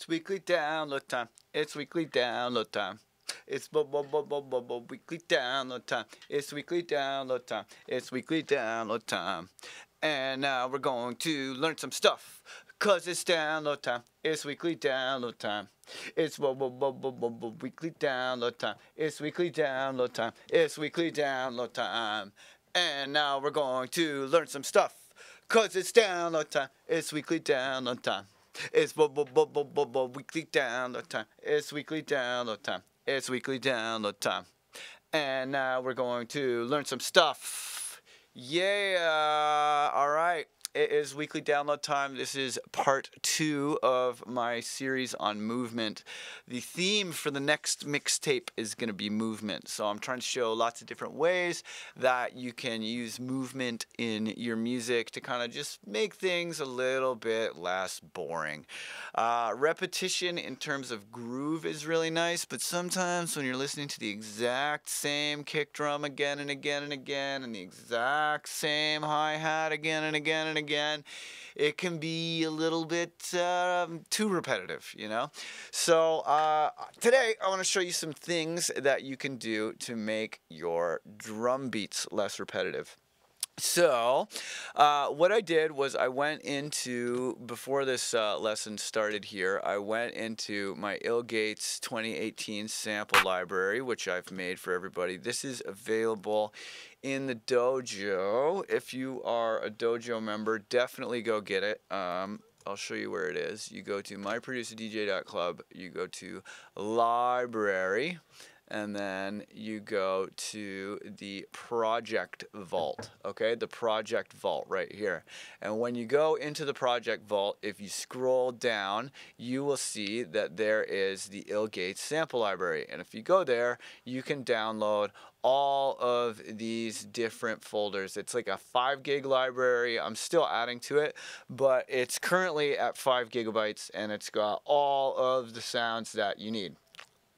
It's weekly download time. It's weekly download time. It's weekly download time. It's weekly download time. It's weekly download time. And now we're going to learn some stuff. Cause it's download time. It's weekly download time. It's weekly download time. It's weekly download time. It's weekly download time. And now we're going to learn some stuff. Cause it's download time. It's weekly download time. It's weekly download time. It's weekly download time. It's weekly download time. And now we're going to learn some stuff. Yeah. All right. It is weekly download time. This is part 2 of my series on movement. The theme for the next mixtape is going to be movement. So I'm trying to show lots of different ways that you can use movement in your music to kind of just make things a little bit less boring. Repetition in terms of groove is really nice, but sometimes when you're listening to the exact same kick drum again and again and again, and the exact same hi-hat again and again and again, it can be a little bit too repetitive, you know? So today I want to show you some things that you can do to make your drum beats less repetitive. So what I did was I went into, before this lesson started here, I went into my Ill Gates 2018 sample library, which I've made for everybody. This is available in the dojo. If you are a dojo member, definitely go get it. I'll show you where it is. You go to myproduserdj.club, you go to library, and then you go to the project vault, okay? The project vault right here. And when you go into the project vault, if you scroll down, you will see that there is the Ill Gates sample library. And if you go there, you can download all of these different folders. It's like a 5 gig library. I'm still adding to it, but it's currently at 5 gigabytes, and it's got all of the sounds that you need.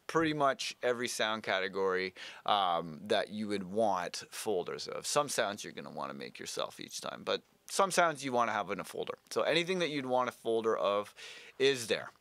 Pretty much every sound category that you would want folders of. Some sounds you're going to want to make yourself each time, but some sounds you want to have in a folder. So anything that you'd want a folder of is there.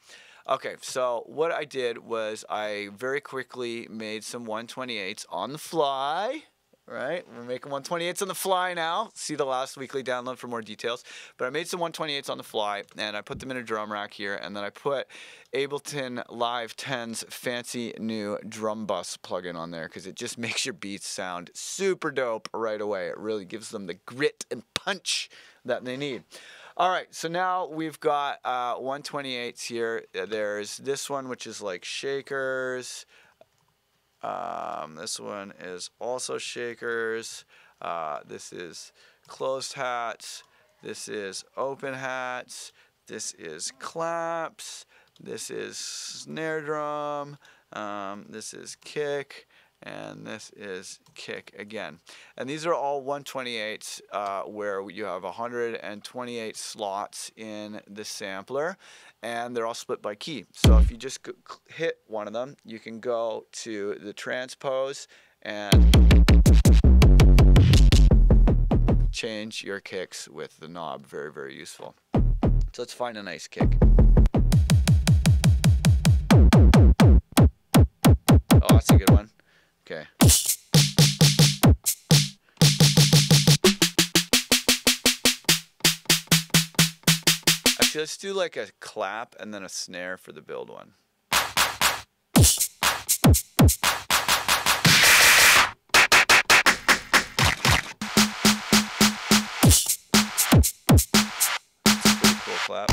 Okay, so what I did was I very quickly made some 128s on the fly. Right, we're making 128s on the fly now. See the last weekly download for more details. But I made some 128s on the fly, and I put them in a drum rack here, and then I put Ableton Live 10's fancy new drum bus plugin on there because it just makes your beats sound super dope right away. It really gives them the grit and punch that they need. All right, so now we've got 128s here. There's this one, which is like shakers. This one is also shakers. This is closed hats. This is open hats. This is claps. This is snare drum. This is kick. And this is kick again. And these are all 128s where you have 128 slots in the sampler, and they're all split by key. So if you just hit one of them, you can go to the transpose and change your kicks with the knob. Very, very useful. So let's find a nice kick. Oh, that's a good one. Okay. Actually, let's do like a clap and then a snare for the build one. That's a pretty cool clap.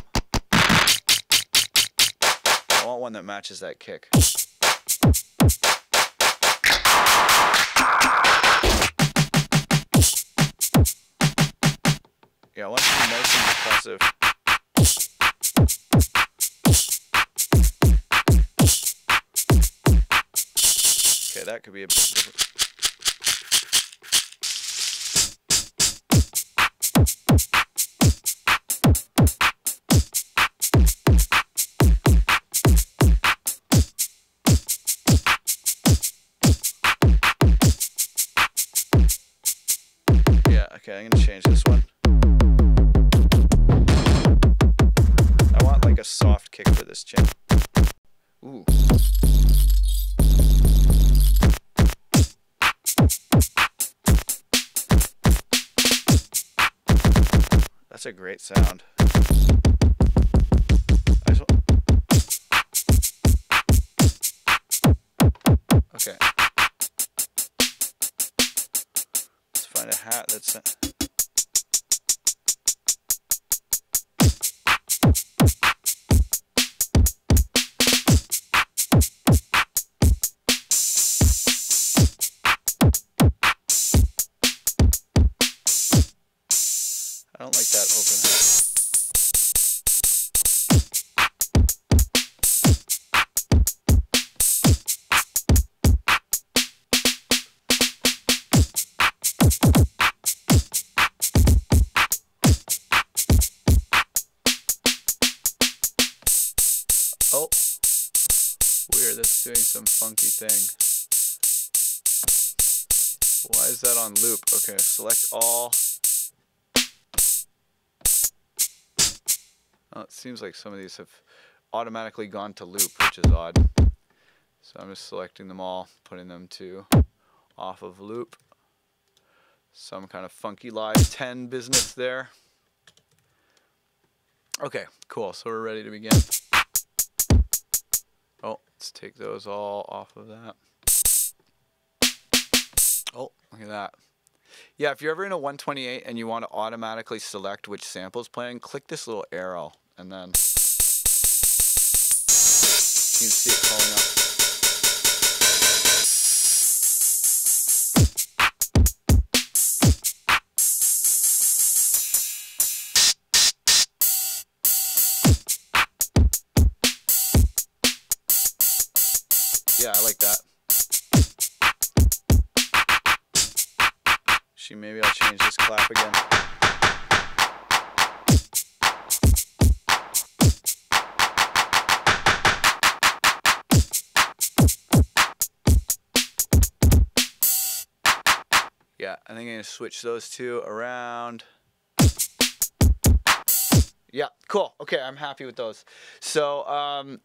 I want one that matches that kick. Yeah, I want it to be nice and percussive. Okay, that could be a bit different. Yeah, okay, I'm gonna change this one. I want like a soft kick for this channel. Ooh. That's a great sound. Okay. Let's find a hat that's... I don't like that open hat. Oh, weird, that's doing some funky thing. Why is that on loop? Okay, select all. Oh, it seems like some of these have automatically gone to loop, which is odd. So I'm just selecting them all, putting them to off of loop. Some kind of funky live 10 business there. Okay, cool, so we're ready to begin. Oh, let's take those all off of that. Oh, look at that. Yeah, if you're ever in a 128 and you want to automatically select which sample is playing, click this little arrow and then you can see it calling up. Yeah, I like that. Maybe I'll change this clap again. Yeah, I think I'm going to switch those two around. Yeah, cool. Okay, I'm happy with those. So,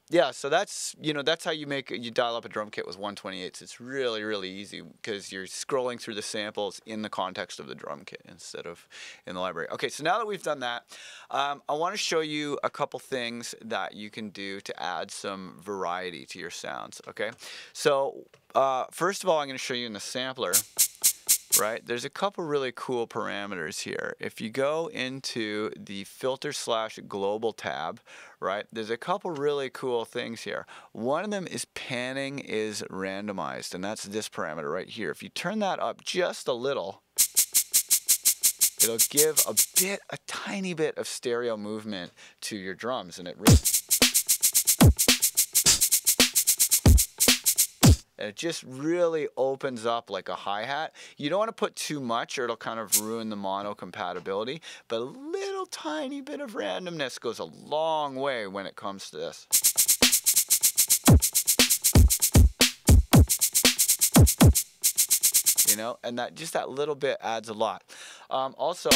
yeah, so that's, that's how you dial up a drum kit with 128s. It's really, really easy because you're scrolling through the samples in the context of the drum kit instead of in the library. Okay, so now that we've done that, I want to show you a couple things that you can do to add some variety to your sounds, okay? So, first of all, I'm going to show you in the sampler. Right, there's a couple really cool parameters here. If you go into the filter/global tab, right, there's a couple really cool things here. One of them is panning is randomized, and that's this parameter right here. If you turn that up just a little, it'll give a tiny bit of stereo movement to your drums, and it just really opens up like a hi-hat. You don't want to put too much or it'll kind of ruin the mono compatibility, but a little tiny bit of randomness goes a long way when it comes to this. And that little bit adds a lot. Also,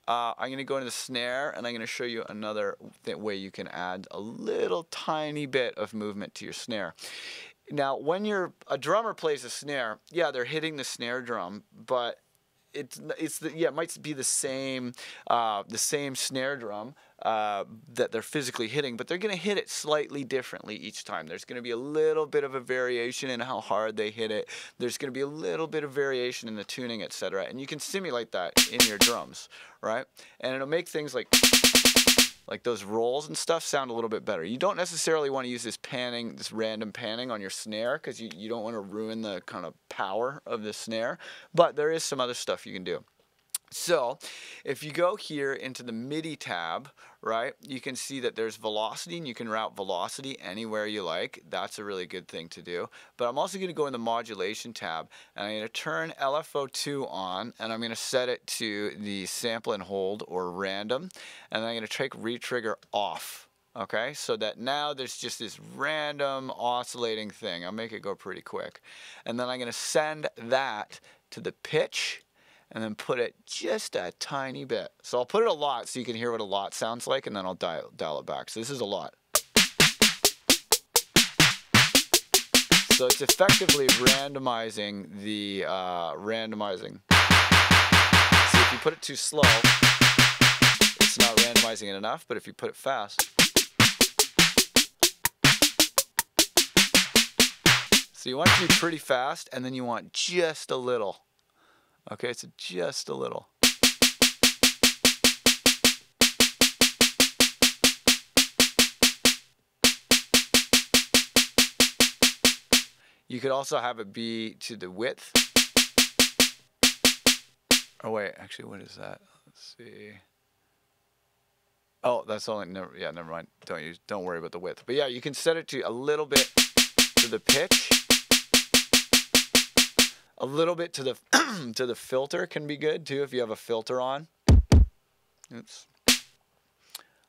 I'm going to go into the snare and I'm going to show you another way you can add a little tiny bit of movement to your snare. Now, when a drummer plays a snare, yeah, they're hitting the snare drum, but it might be the same snare drum that they're physically hitting, but they're going to hit it slightly differently each time. There's going to be a little bit of a variation in how hard they hit it. There's going to be a little bit of variation in the tuning, etc. And you can simulate that in your drums, right? And it'll make things like those rolls and stuff sound a little bit better. You don't necessarily want to use this random panning on your snare because you don't want to ruin the kind of power of the snare, but there is some other stuff you can do. So if you go here into the MIDI tab, right, you can see that there's velocity, and you can route velocity anywhere you like. That's a really good thing to do. But I'm also going to go in the modulation tab, and I'm going to turn LFO2 on, and I'm going to set it to the sample and hold or random, and I'm going to take retrigger off. Okay, so that now there's just this random oscillating thing. I'll make it go pretty quick. And then I'm going to send that to the pitch, and then put it just a tiny bit. So I'll put it a lot so you can hear what a lot sounds like, and then I'll dial it back. So this is a lot. So it's effectively randomizing the See, if you put it too slow, it's not randomizing it enough, but if you put it fast. So you want it to be pretty fast, and then you want just a little. Okay, so just a little. You could also have it be to the width. Oh wait, actually, what is that? Let's see. Oh, that's only never mind. Don't worry about the width. But yeah, you can set it to a little bit to the pitch. A little bit to the to the filter can be good too if you have a filter on. Oops. A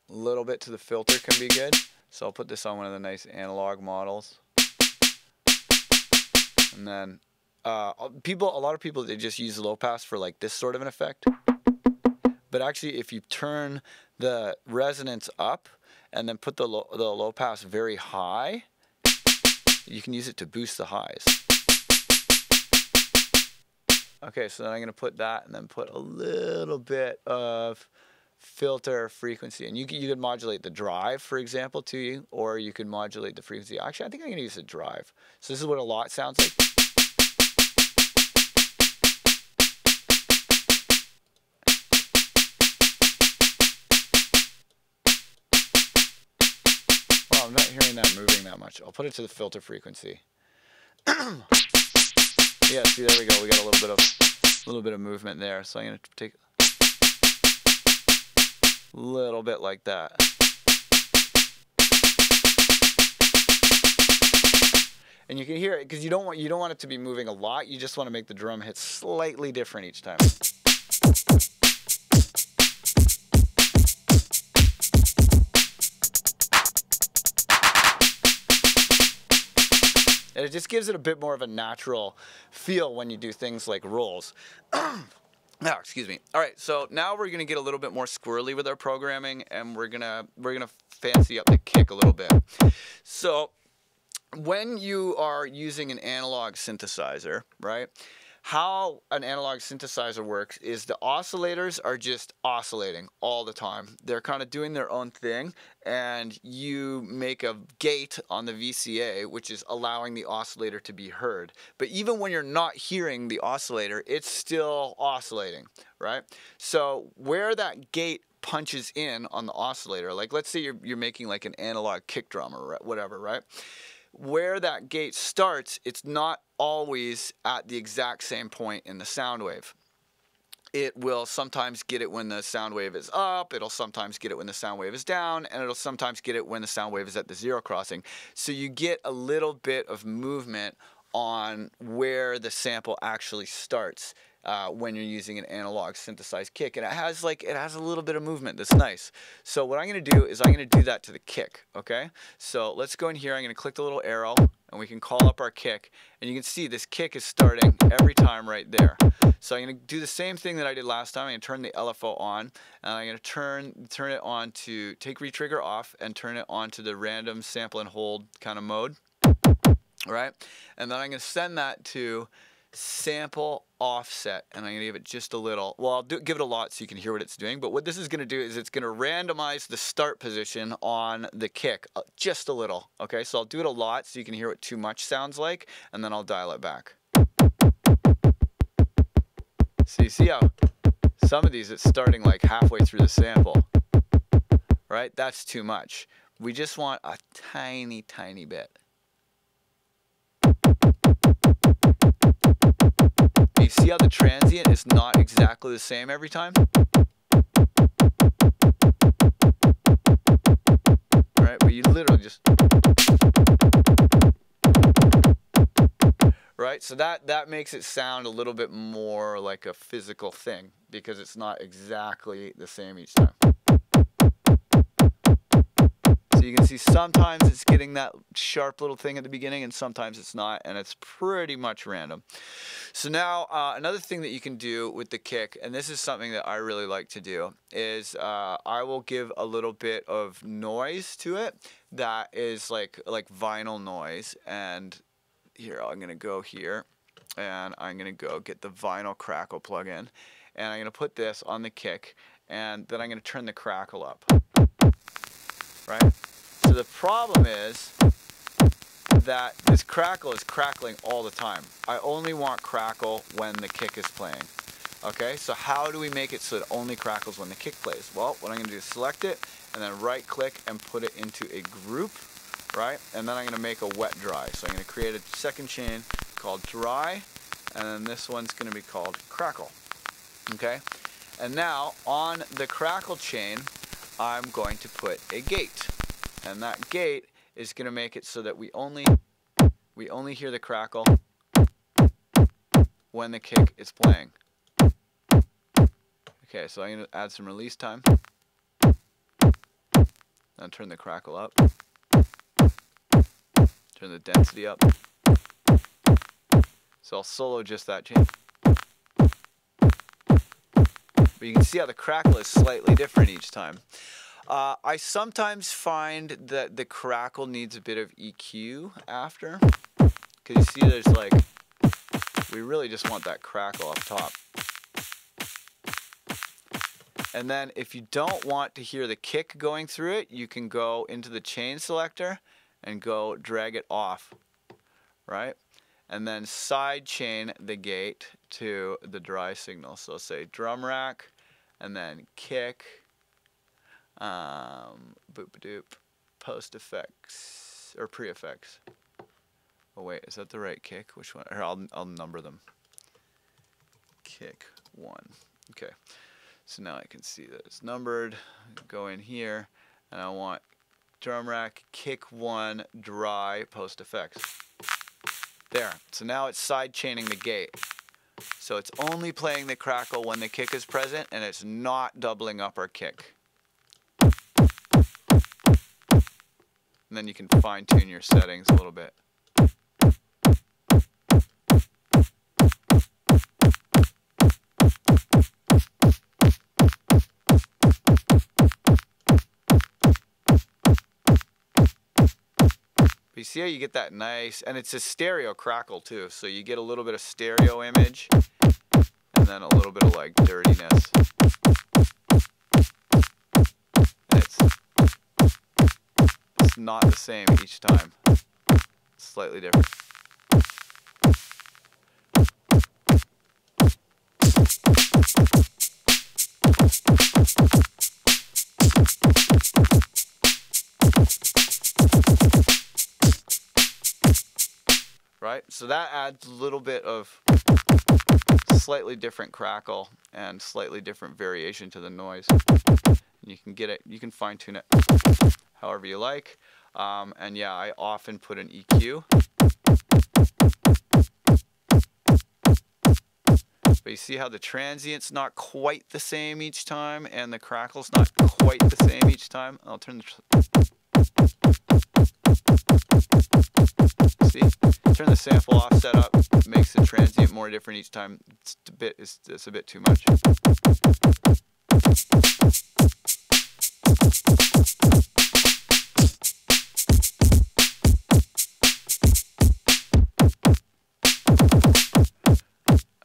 little bit to the filter can be good. So I'll put this on one of the nice analog models. And then a lot of people, they just use low pass for like this sort of an effect. But actually, if you turn the resonance up and then put the low pass very high, you can use it to boost the highs. Okay, so then I'm going to put that and then put a little bit of filter frequency. And you could modulate the drive, for example, to you, or you could modulate the frequency. Actually, I think I'm going to use the drive. So this is what a lot sounds like. Well, I'm not hearing that moving that much. I'll put it to the filter frequency. Yeah, see, there we go. We got a little bit of movement there. So I'm going to take a little bit like that. And you can hear it because you don't want it to be moving a lot. You just want to make the drum hit slightly different each time. And it just gives it a bit more of a natural feel when you do things like rolls. Oh, excuse me. All right, so now we're gonna get a little bit more squirrely with our programming, and we're gonna fancy up the kick a little bit. So when you are using an analog synthesizer, right? How an analog synthesizer works is the oscillators are just oscillating all the time. They're kind of doing their own thing, and you make a gate on the VCA, which is allowing the oscillator to be heard. But even when you're not hearing the oscillator, it's still oscillating, right? So where that gate punches in on the oscillator, like let's say you're making like an analog kick drum or whatever, right? Where that gate starts, it's not always at the exact same point in the sound wave. It will sometimes get it when the sound wave is up, it'll sometimes get it when the sound wave is down, and it'll sometimes get it when the sound wave is at the zero crossing. So you get a little bit of movement on where the sample actually starts when you're using an analog synthesized kick, and it has a little bit of movement that's nice. So what I'm going to do is I'm going to do that to the kick. Okay, so let's go in here. I'm going to click the little arrow, and we can call up our kick, and you can see this kick is starting every time right there. So I'm going to do the same thing that I did last time. I'm going to turn the LFO on, and I'm going to turn it on to take retrigger off and turn it on to the random sample and hold kind of mode. Right, and then I'm going to send that to sample offset, and I'm going to give it just a little. Well, I'll give it a lot so you can hear what it's doing, but what this is going to do is it's going to randomize the start position on the kick just a little. Okay, so I'll do it a lot so you can hear what too much sounds like, and then I'll dial it back. So you see how some of these it's starting like halfway through the sample, right? That's too much. We just want a tiny, tiny bit. You see how the transient is not exactly the same every time? Right, but you literally just... Right, so that makes it sound a little bit more like a physical thing because it's not exactly the same each time. So you can see sometimes it's getting that sharp little thing at the beginning and sometimes it's not, and it's pretty much random. So now another thing that you can do with the kick, and this is something that I really like to do, is I will give a little bit of noise to it that is like vinyl noise, and here, I'm going to go here, and I'm going to go get the vinyl crackle plugin, and I'm going to put this on the kick, and then I'm going to turn the crackle up. Right? So the problem is that this crackle is crackling all the time. I only want crackle when the kick is playing. Okay, so how do we make it so it only crackles when the kick plays? Well, what I'm going to do is select it, and then right click and put it into a group, right? And then I'm going to make a wet dry. So I'm going to create a second chain called dry, and then this one's going to be called crackle. Okay, and now on the crackle chain, I'm going to put a gate, and that gate is going to make it so that we only hear the crackle when the kick is playing. Okay, so I'm going to add some release time. Now turn the crackle up. Turn the density up. So I'll solo just that chain. But you can see how the crackle is slightly different each time. I sometimes find that the crackle needs a bit of EQ after, because you see there's like, we really just want that crackle up top. And then if you don't want to hear the kick going through it, you can go into the chain selector and go drag it off, right? And then side chain the gate to the dry signal. So say drum rack, and then kick, boop-a-doop, post effects, or pre-effects. Oh wait, is that the right kick? Which one? Here, I'll number them. Kick 1. Okay, so now I can see that it's numbered. Go in here, and I want drum rack, kick 1, dry, post effects. There, so now it's side chaining the gate. So it's only playing the crackle when the kick is present, and it's not doubling up our kick. And then you can fine-tune your settings a little bit. But you see how you get that nice, and it's a stereo crackle too, so you get a little bit of stereo image, and then a little bit of like dirtiness. It's not the same each time. It's slightly different. Right? So that adds a little bit of slightly different crackle and slightly different variation to the noise. You can get it, you can fine tune it however you like. And yeah, I often put an EQ. But you see how the transient's not quite the same each time, and the crackle's not quite the same each time. I'll turn the sample offset up, makes the transient more different each time. It's a bit too much.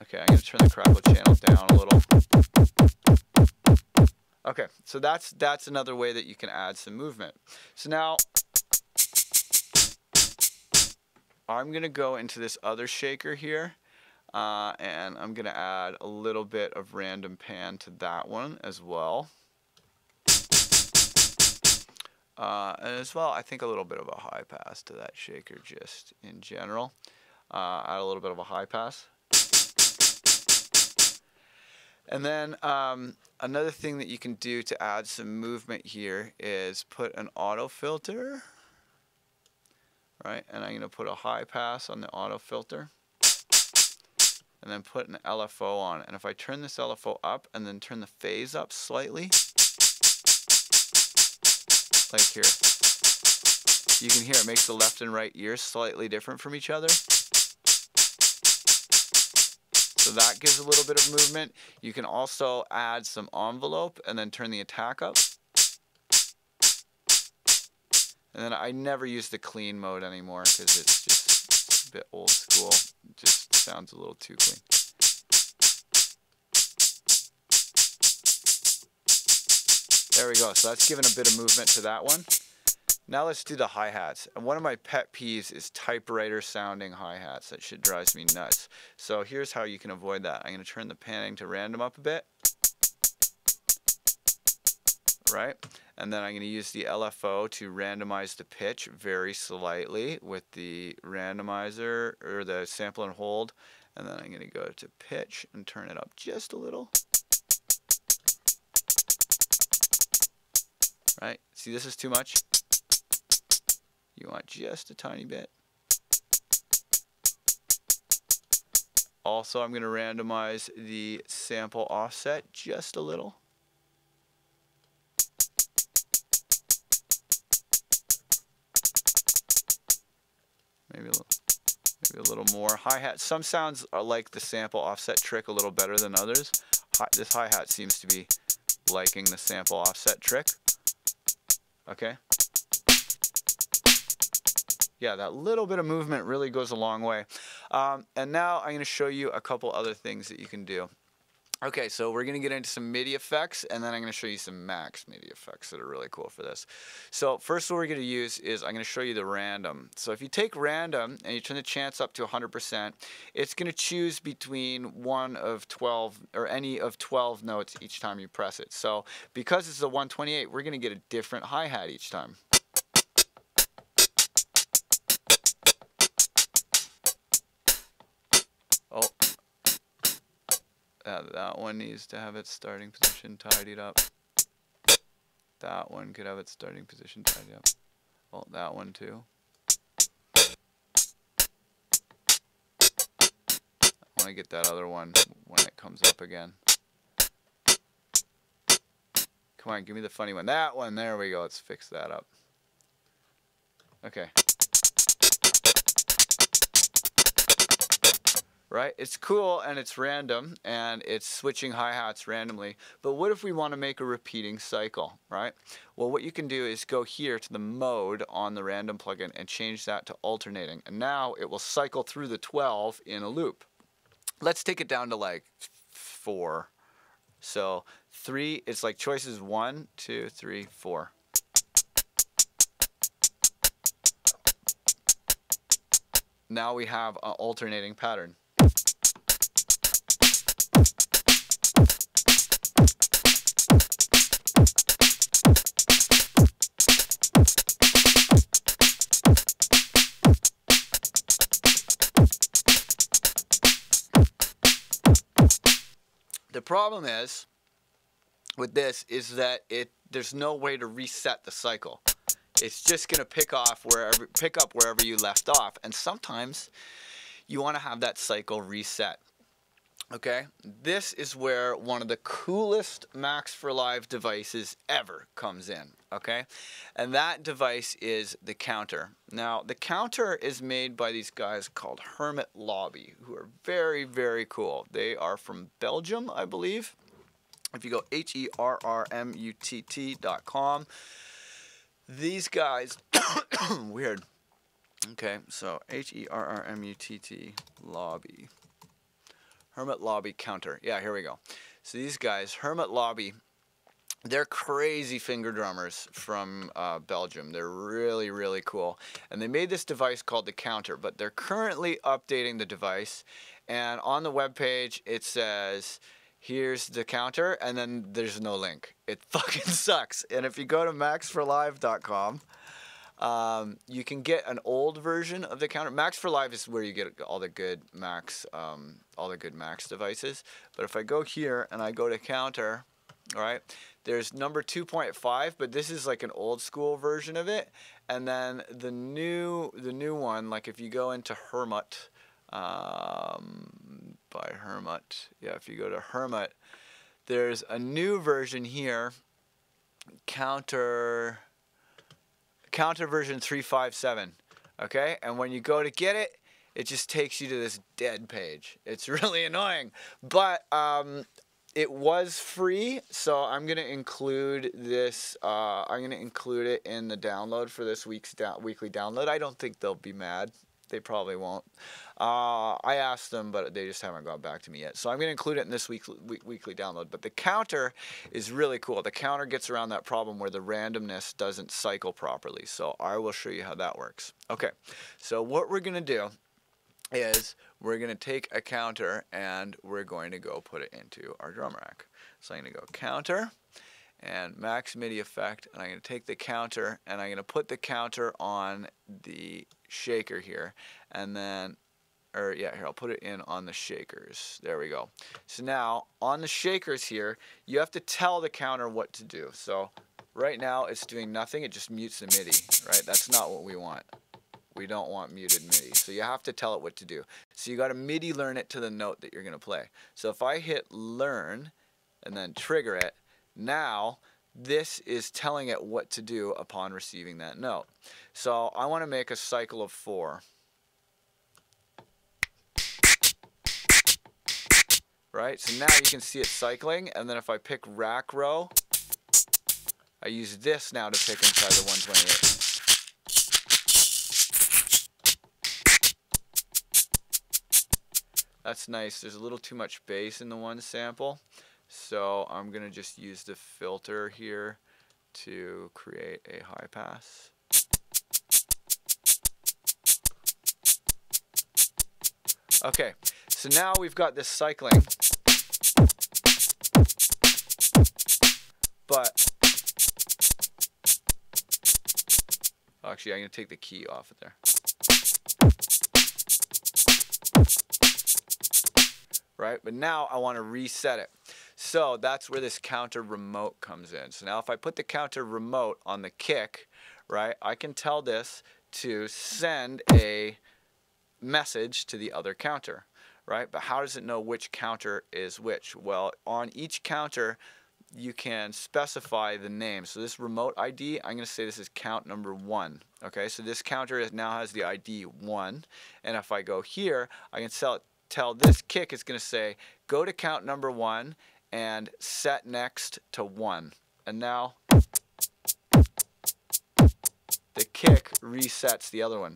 Okay, I'm going to turn the crackle channel down a little. Okay, so that's another way that you can add some movement. So now I'm going to go into this other shaker here, and I'm going to add a little bit of random pan to that one as well. And as well, I think a little bit of a high pass to that shaker just in general. Add a little bit of a high pass. And then another thing that you can do to add some movement here is put an auto filter. Right, and I'm going to put a high pass on the auto filter, and then put an LFO on. And if I turn this LFO up and then turn the phase up slightly, like here, you can hear it makes the left and right ears slightly different from each other. So that gives a little bit of movement. You can also add some envelope and then turn the attack up. And then I never use the clean mode anymore because it's just a bit old school. It just sounds a little too clean. There we go. So that's giving a bit of movement to that one. Now let's do the hi-hats. And one of my pet peeves is typewriter sounding hi-hats. That shit drives me nuts. So here's how you can avoid that. I'm going to turn the panning to random up a bit. Right? And then I'm going to use the LFO to randomize the pitch very slightly with the randomizer or the sample and hold. And then I'm going to go to pitch and turn it up just a little. Right? See, this is too much. You want just a tiny bit. Also, I'm going to randomize the sample offset just a little. Maybe a little more. Hi-hat. Some sounds are like the sample offset trick a little better than others. This hi-hat seems to be liking the sample offset trick. Okay. Yeah, that little bit of movement really goes a long way. And now I'm going to show you a couple other things that you can do. Okay, so we're going to get into some MIDI effects, and then I'm going to show you some max MIDI effects that are really cool for this. So first what we're going to use is I'm going to show you the random. So if you take random and you turn the chance up to 100%, it's going to choose between one of 12 or any of 12 notes each time you press it. So because it's a 128, we're going to get a different hi-hat each time. Oh, that one needs to have its starting position tidied up. That one could have its starting position tidied up. Oh, that one too. I want to get that other one when it comes up again. Come on, give me the funny one. That one, there we go. Let's fix that up. Okay. Right? It's cool and it's random and it's switching hi-hats randomly. But what if we want to make a repeating cycle, right? Well, what you can do is go here to the mode on the random plugin and change that to alternating. And now it will cycle through the 12 in a loop. Let's take it down to like 4. So 3, it's like choices 1, 2, 3, 4. Now we have an alternating pattern. The problem is with this is that there's no way to reset the cycle. It's just going to pick up wherever you left off, and sometimes you want to have that cycle reset. Okay, this is where one of the coolest Max for Live devices ever comes in. Okay, and that device is the counter. Now, the counter is made by these guys called Hermit Lobby, who are very, very cool. They are from Belgium, I believe. If you go herrmutt.com, these guys, weird. Okay, so herrmutt Lobby. Hermit Lobby counter. Yeah, here we go. So these guys, Hermit Lobby, they're crazy finger drummers from Belgium. They're really, really cool. And they made this device called the counter, but they're currently updating the device. And on the webpage, it says, here's the counter, and then there's no link. It fucking sucks. And if you go to maxforlive.com, you can get an old version of the counter. Max for Live is where you get all the good Max devices. But if I go here and I go to counter, all right, there's number 2.5, but this is like an old school version of it. And then the new one, like if you go into Hermit, by Hermit, yeah, if you go to Hermit, there's a new version here, counter version 357, okay? And when you go to get it, it just takes you to this dead page. It's really annoying, but it was free, so I'm gonna include this. I'm gonna include it in the download for this week's weekly download. I don't think they'll be mad. they probably won't. I asked them, but they just haven't got back to me yet. So I'm going to include it in this weekly download. But the counter is really cool. The counter gets around that problem where the randomness doesn't cycle properly. So I will show you how that works. Okay, so what we're going to do is we're going to take a counter and we're going to go put it into our drum rack. So I'm going to go counter and max MIDI effect, and I'm going to take the counter and I'm going to put the counter on the shaker here, and then, here, I'll put it in on the shakers. There we go. So now on the shakers here, you have to tell the counter what to do. So right now it's doing nothing, it just mutes the MIDI, right? That's not what we want. We don't want muted MIDI. So you have to tell it what to do. So you got to MIDI learn it to the note that you're going to play. So if I hit learn and then trigger it, now this is telling it what to do upon receiving that note. So I want to make a cycle of 4. Right? So now you can see it cycling, and then if I pick rack row, I use this now to pick inside the 128. That's nice. There's a little too much bass in the one sample. So I'm going to just use the filter here to create a high pass. Okay, so now we've got this cycling, but actually I'm going to take the key off of there. Right, but now I want to reset it. So that's where this counter remote comes in. So now if I put the counter remote on the kick, right, I can tell this to send a message to the other counter, right? But how does it know which counter is which? Well, on each counter you can specify the name. So this remote ID, I'm going to say this is count number 1. Okay, so this counter now has the ID 1, and if I go here, I can tell this kick is going to say go to count number 1 and set next to 1, and now the kick resets the other one.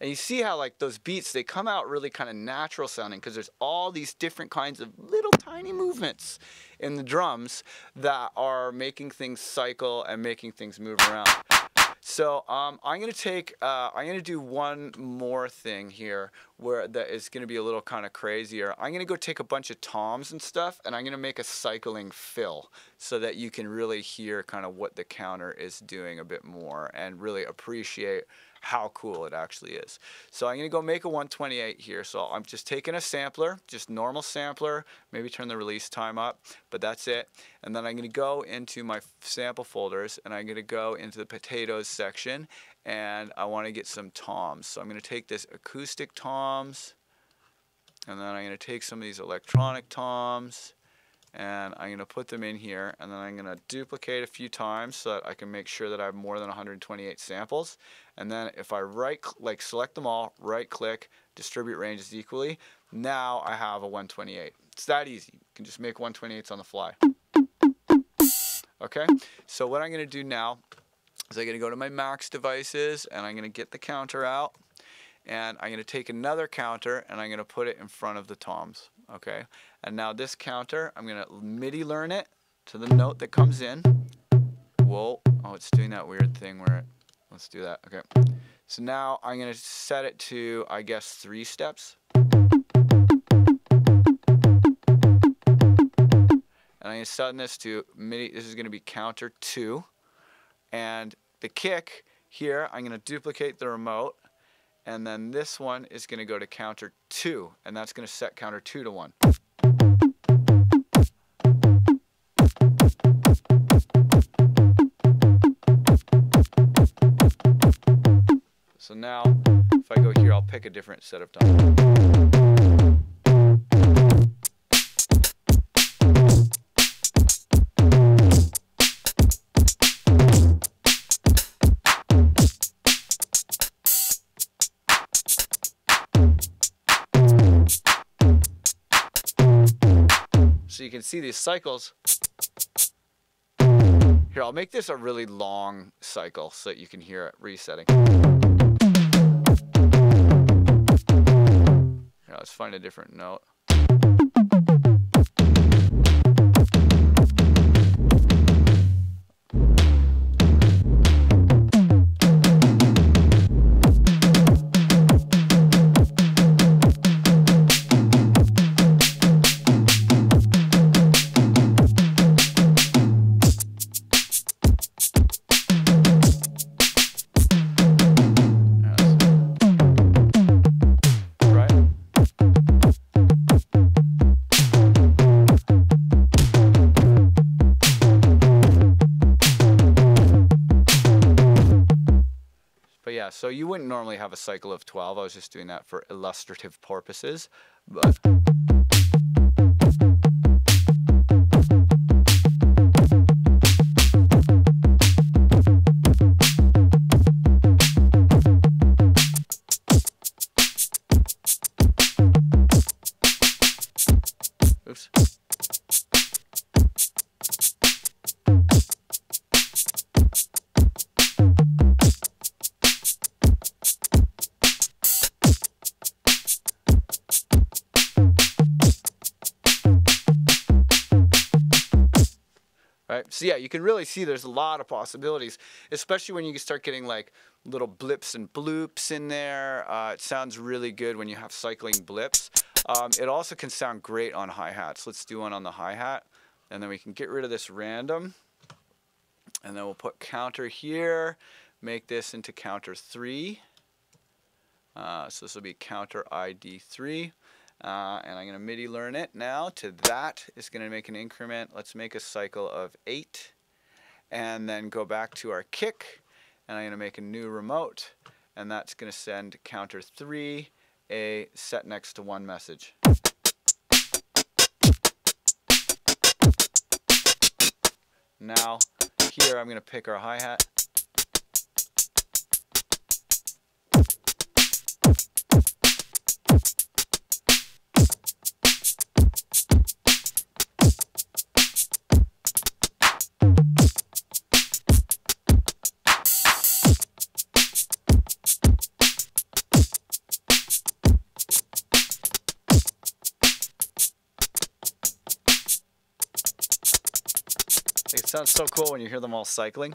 And you see how like those beats, they come out really kind of natural sounding because there's all these different kinds of little tiny movements in the drums that are making things cycle and making things move around. So I'm going to do one more thing here where that is going to be a little kind of crazier. I'm going to go take a bunch of toms and stuff, and I'm going to make a cycling fill so that you can really hear kind of what the counter is doing a bit more and really appreciate how cool it actually is. So I'm going to go make a 128 here. So I'm just taking a sampler, just normal sampler, maybe turn the release time up, but that's it. And then I'm going to go into my sample folders, and I'm going to go into the potatoes section, and I want to get some toms. So I'm going to take this acoustic toms, and then I'm going to take some of these electronic toms, and I'm going to put them in here, and then I'm going to duplicate a few times so that I can make sure that I have more than 128 samples. And then if I select them all, right click, distribute ranges equally, now I have a 128. It's that easy. You can just make 128s on the fly. Okay, so what I'm going to do now is I'm going to go to my max devices, and I'm going to get the counter out, and I'm going to take another counter and I'm going to put it in front of the toms. Okay, and now this counter, I'm going to MIDI learn it to the note that comes in. Whoa, oh, it's doing that weird thing where let's do that. Okay, so now I'm going to set it to, I guess, 3 steps. And I'm going to set this to MIDI. This is going to be counter 2. And the kick here, I'm going to duplicate the remote. And then this one is going to go to counter 2. And that's going to set counter 2 to 1. now, if I go here, I'll pick a different set of time. So you can see these cycles. Here, I'll make this a really long cycle so that you can hear it resetting. Here, let's find a different note. But yeah, so you wouldn't normally have a cycle of 12. I was just doing that for illustrative purposes. But oops. Right? So yeah, you can really see there's a lot of possibilities, especially when you start getting like little blips and bloops in there. It sounds really good when you have cycling blips. It also can sound great on hi-hats. Let's do one on the hi-hat, and then we can get rid of this random, and then we'll put counter here, make this into counter 3. So this will be counter ID 3. And I'm going to MIDI learn it now to that. It's going to make an increment. Let's make a cycle of 8. And then go back to our kick. And I'm going to make a new remote. And that's going to send counter 3, a set next to 1 message. Now, here I'm going to pick our hi-hat. It sounds so cool when you hear them all cycling.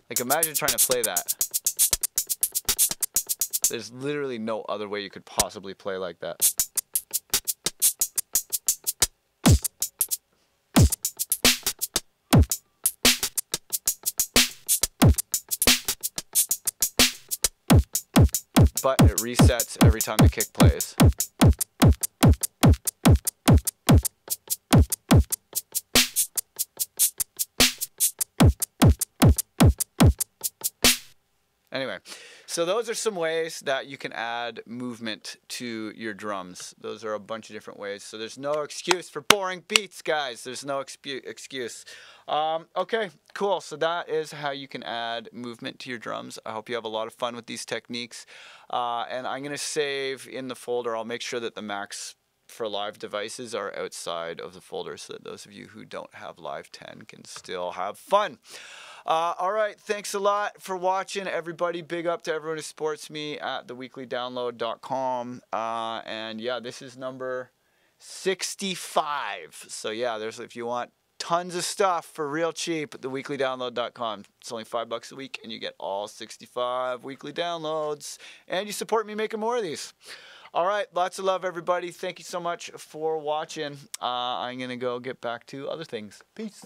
Like, imagine trying to play that. There's literally no other way you could possibly play like that. But it resets every time the kick plays. Anyway, so those are some ways that you can add movement to your drums. Those are a bunch of different ways. So there's no excuse for boring beats, guys. There's no excuse. Okay, cool. So that is how you can add movement to your drums. I hope you have a lot of fun with these techniques. And I'm going to save in the folder. I'll make sure that the Macs for live devices are outside of the folder so that those of you who don't have Live 10 can still have fun. All right, thanks a lot for watching, everybody. Big up to everyone who supports me at theweeklydownload.com. And yeah, this is number 65. So yeah, there's, if you want tons of stuff for real cheap at theweeklydownload.com. It's only $5 a week, and you get all 65 weekly downloads. And you support me making more of these. All right, lots of love, everybody. Thank you so much for watching. I'm going to go get back to other things. Peace.